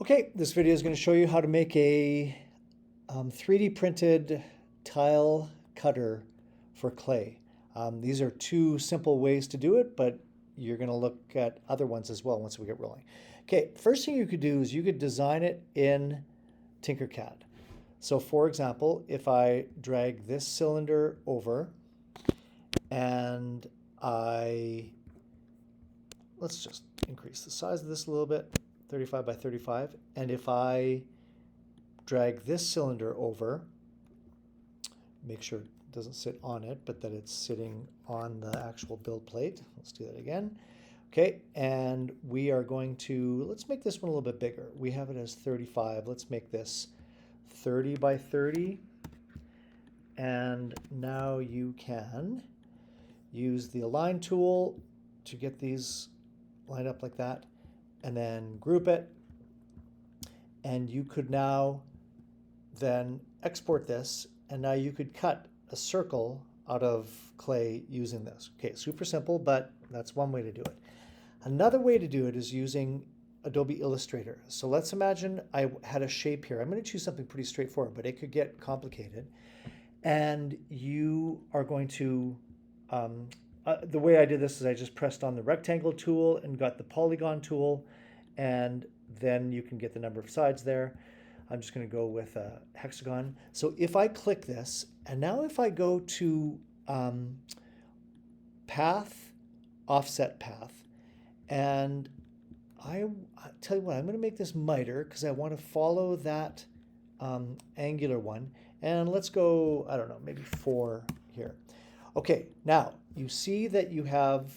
Okay, this video is going to show you how to make a 3D printed tile cutter for clay. These are two simple ways to do it, but you're going to look at other ones as well once we get rolling. Okay, first thing you could do is you could design it in Tinkercad. So for example, if I drag this cylinder over and let's just increase the size of this a little bit, 35 by 35. And if I drag this cylinder over, make sure it doesn't sit on it, but that it's sitting on the actual build plate. Let's do that again. Okay, and we are going to, let's make this one a little bit bigger. We have it as 35. Let's make this 30 by 30. And now you can use the align tool to get these lined up like that, and then group it. And you could now then export this, and now you could cut a circle out of clay using this. Okay, super simple, but that's one way to do it. Another way to do it is using Adobe Illustrator. So let's imagine I had a shape here. I'm going to choose something pretty straightforward, but it could get complicated. And you are going to, the way I did this is I just pressed on the rectangle tool and got the polygon tool, and then you can get the number of sides there. I'm just going to go with a hexagon. So if I click this, and now if I go to path, offset path, and I tell you what, I'm going to make this miter because I want to follow that angular one. And let's go, I don't know, maybe 4 here. Okay, now you see that you have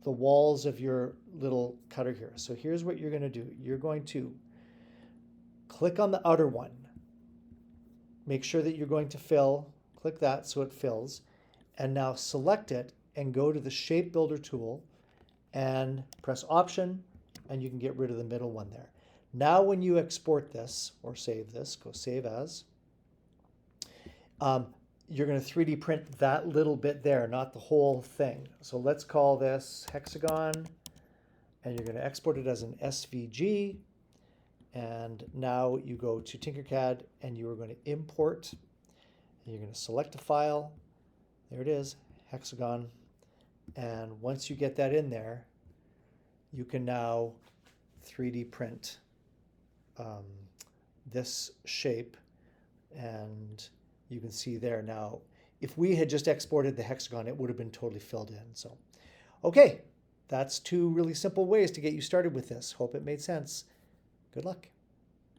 the walls of your little cutter here. So here's what you're going to do. You're going to click on the outer one. Make sure that you're going to fill. Click that so it fills. And now select it and go to the Shape Builder tool and press Option, and you can get rid of the middle one there. Now when you export this or save this, go Save As, you're going to 3D print that little bit there, not the whole thing. So let's call this hexagon, and you're going to export it as an SVG. And now you go to Tinkercad and you are going to import. And you're going to select a file. There it is, hexagon. And once you get that in there, you can now 3D print this shape, and you can see there now. If we had just exported the hexagon, it would have been totally filled in. So, okay, that's two really simple ways to get you started with this. Hope it made sense. Good luck.